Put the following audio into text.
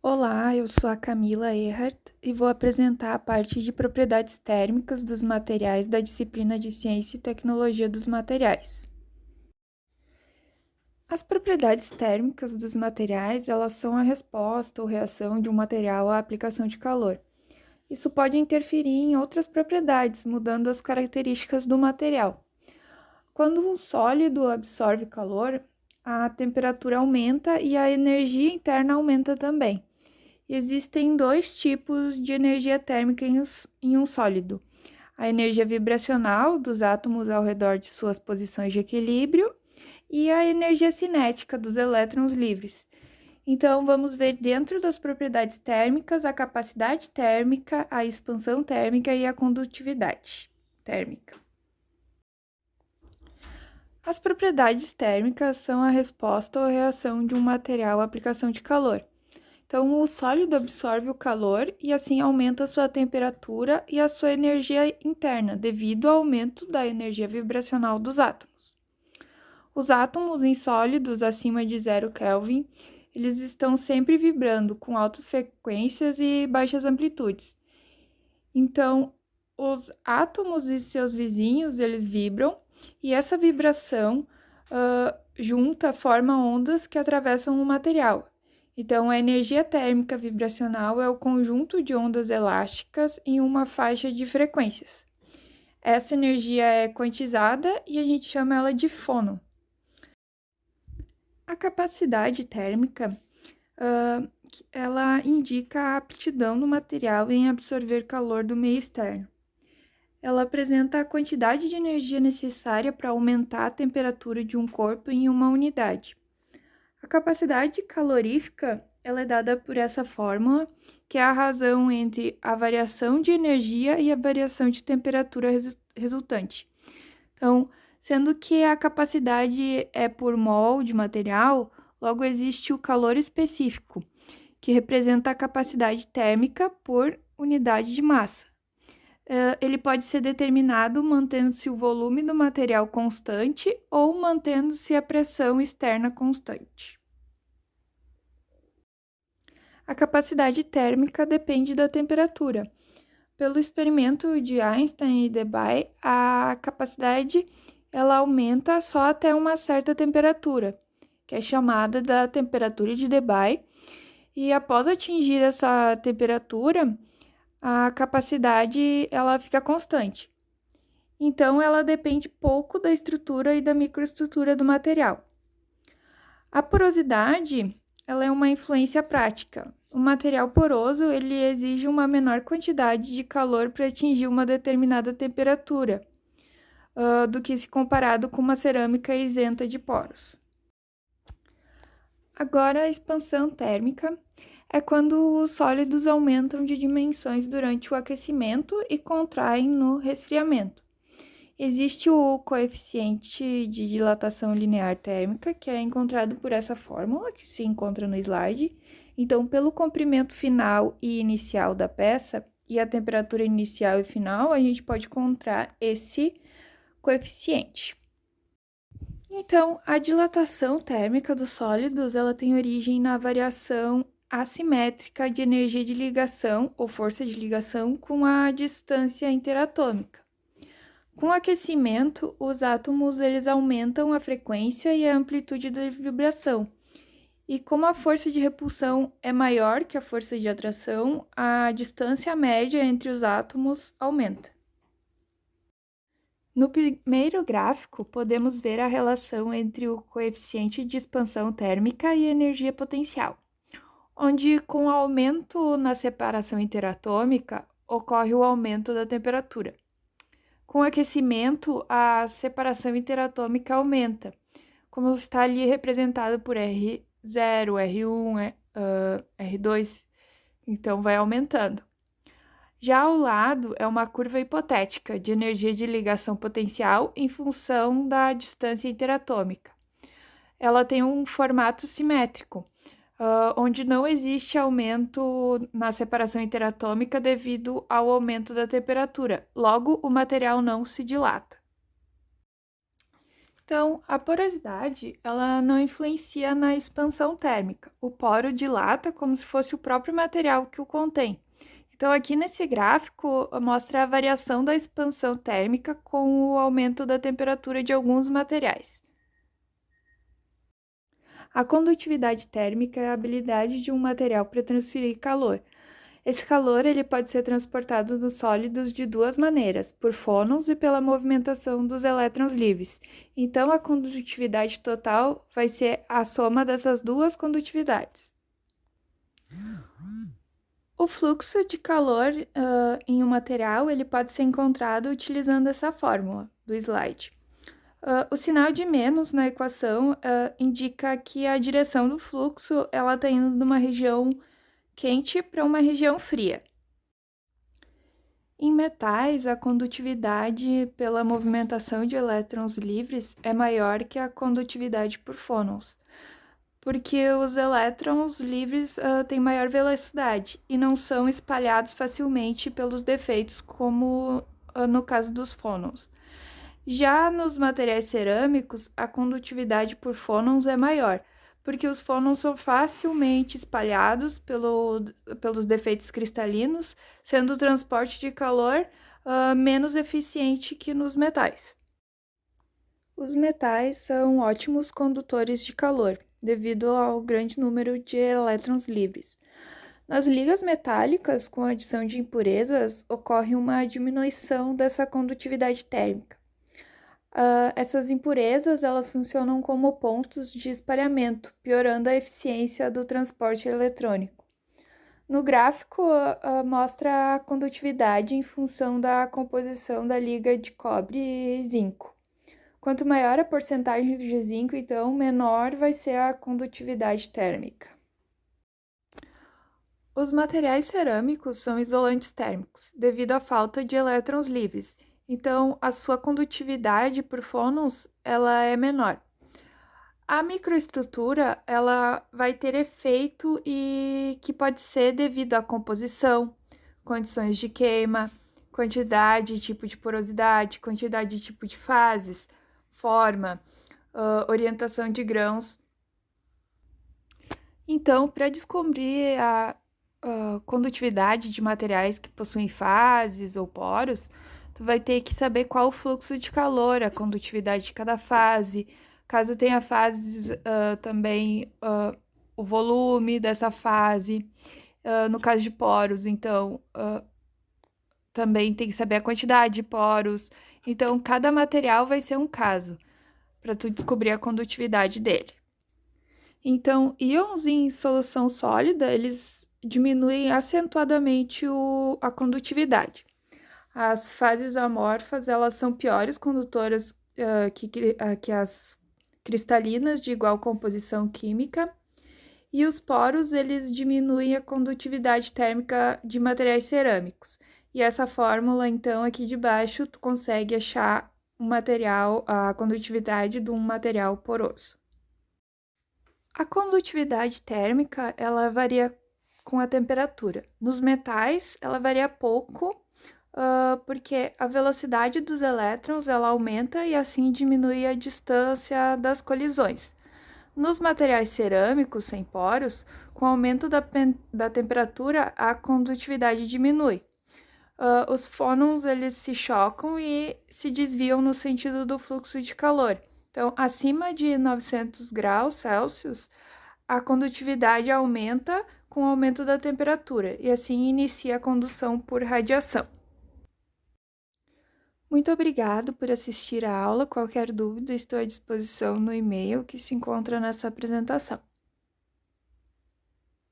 Olá, eu sou a Camila Erhardt e vou apresentar a parte de propriedades térmicas dos materiais da disciplina de Ciência e Tecnologia dos Materiais. As propriedades térmicas dos materiais, elas são a resposta ou reação de um material à aplicação de calor. Isso pode interferir em outras propriedades, mudando as características do material. Quando um sólido absorve calor, a temperatura aumenta e a energia interna aumenta também. Existem dois tipos de energia térmica em um sólido: a energia vibracional dos átomos ao redor de suas posições de equilíbrio e a energia cinética dos elétrons livres. Então, vamos ver dentro das propriedades térmicas a capacidade térmica, a expansão térmica e a condutividade térmica. As propriedades térmicas são a resposta ou reação de um material à aplicação de calor. Então, o sólido absorve o calor e assim aumenta a sua temperatura e a sua energia interna, devido ao aumento da energia vibracional dos átomos. Os átomos em sólidos acima de 0 Kelvin, eles estão sempre vibrando com altas frequências e baixas amplitudes. Então, os átomos e seus vizinhos, eles vibram e essa vibração junta forma ondas que atravessam o material. Então, a energia térmica vibracional é o conjunto de ondas elásticas em uma faixa de frequências. Essa energia é quantizada e a gente chama ela de fono. A capacidade térmica, ela indica a aptidão do material em absorver calor do meio externo. Ela apresenta a quantidade de energia necessária para aumentar a temperatura de um corpo em uma unidade. A capacidade calorífica ela é dada por essa fórmula, que é a razão entre a variação de energia e a variação de temperatura resultante. Então, sendo que a capacidade é por mol de material, logo existe o calor específico, que representa a capacidade térmica por unidade de massa. Ele pode ser determinado mantendo-se o volume do material constante ou mantendo-se a pressão externa constante. A capacidade térmica depende da temperatura. Pelo experimento de Einstein e Debye, a capacidade ela aumenta só até uma certa temperatura, que é chamada da temperatura de Debye, e após atingir essa temperatura, a capacidade ela fica constante. Então, ela depende pouco da estrutura e da microestrutura do material. A porosidade ela é uma influência prática. O material poroso ele exige uma menor quantidade de calor para atingir uma determinada temperatura, do que se comparado com uma cerâmica isenta de poros. Agora, a expansão térmica é quando os sólidos aumentam de dimensões durante o aquecimento e contraem no resfriamento. Existe o coeficiente de dilatação linear térmica, que é encontrado por essa fórmula, que se encontra no slide. Então, pelo comprimento final e inicial da peça e a temperatura inicial e final, a gente pode encontrar esse coeficiente. Então, a dilatação térmica dos sólidos, ela tem origem na variação assimétrica de energia de ligação ou força de ligação com a distância interatômica. Com o aquecimento, os átomos eles aumentam a frequência e a amplitude da vibração. E como a força de repulsão é maior que a força de atração, a distância média entre os átomos aumenta. No primeiro gráfico, podemos ver a relação entre o coeficiente de expansão térmica e a energia potencial, onde com o aumento na separação interatômica ocorre o aumento da temperatura. Com o aquecimento, a separação interatômica aumenta, como está ali representado por R0, R1, R2, então vai aumentando. Já ao lado é uma curva hipotética de energia de ligação potencial em função da distância interatômica. Ela tem um formato simétrico, onde não existe aumento na separação interatômica devido ao aumento da temperatura. Logo, o material não se dilata. Então, a porosidade, ela não influencia na expansão térmica. O poro dilata como se fosse o próprio material que o contém. Então, aqui nesse gráfico, mostra a variação da expansão térmica com o aumento da temperatura de alguns materiais. A condutividade térmica é a habilidade de um material para transferir calor. Esse calor ele pode ser transportado dos sólidos de duas maneiras, por fônons e pela movimentação dos elétrons livres. Então, a condutividade total vai ser a soma dessas duas condutividades. O fluxo de calor em um material ele pode ser encontrado utilizando essa fórmula do slide. O sinal de menos na equação indica que a direção do fluxo ela está indo de uma região quente para uma região fria. Em metais, a condutividade pela movimentação de elétrons livres é maior que a condutividade por fônons, porque os elétrons livres têm maior velocidade e não são espalhados facilmente pelos defeitos, como no caso dos fônons. Já nos materiais cerâmicos, a condutividade por fônons é maior, porque os fônons são facilmente espalhados pelos defeitos cristalinos, sendo o transporte de calor menos eficiente que nos metais. Os metais são ótimos condutores de calor, devido ao grande número de elétrons livres. Nas ligas metálicas, com a adição de impurezas, ocorre uma diminuição dessa condutividade térmica. Essas impurezas elas funcionam como pontos de espalhamento, piorando a eficiência do transporte eletrônico. No gráfico, mostra a condutividade em função da composição da liga de cobre e zinco. Quanto maior a porcentagem de zinco, então, menor vai ser a condutividade térmica. Os materiais cerâmicos são isolantes térmicos, devido à falta de elétrons livres. Então, a sua condutividade por fônons ela é menor. A microestrutura ela vai ter efeito e que pode ser devido à composição, condições de queima, quantidade, tipo de porosidade, quantidade de tipo de fases, forma, orientação de grãos. Então, para descobrir a condutividade de materiais que possuem fases ou poros, tu vai ter que saber qual o fluxo de calor, a condutividade de cada fase. Caso tenha fases, também o volume dessa fase. No caso de poros, então, também tem que saber a quantidade de poros. Então, cada material vai ser um caso, para tu descobrir a condutividade dele. Então, íons em solução sólida, eles diminuem acentuadamente a condutividade. As fases amorfas, elas são piores condutoras que as cristalinas de igual composição química, e os poros, eles diminuem a condutividade térmica de materiais cerâmicos. E essa fórmula, então, aqui de baixo, tu consegue achar a condutividade de um material poroso. A condutividade térmica, ela varia com a temperatura. Nos metais, ela varia pouco, porque a velocidade dos elétrons ela aumenta e assim diminui a distância das colisões. Nos materiais cerâmicos sem poros, com o aumento da temperatura, a condutividade diminui. Os fônons eles se chocam e se desviam no sentido do fluxo de calor. Então, acima de 900 graus Celsius, a condutividade aumenta com o aumento da temperatura e assim inicia a condução por radiação. Muito obrigado por assistir a aula. Qualquer dúvida, estou à disposição no e-mail que se encontra nessa apresentação.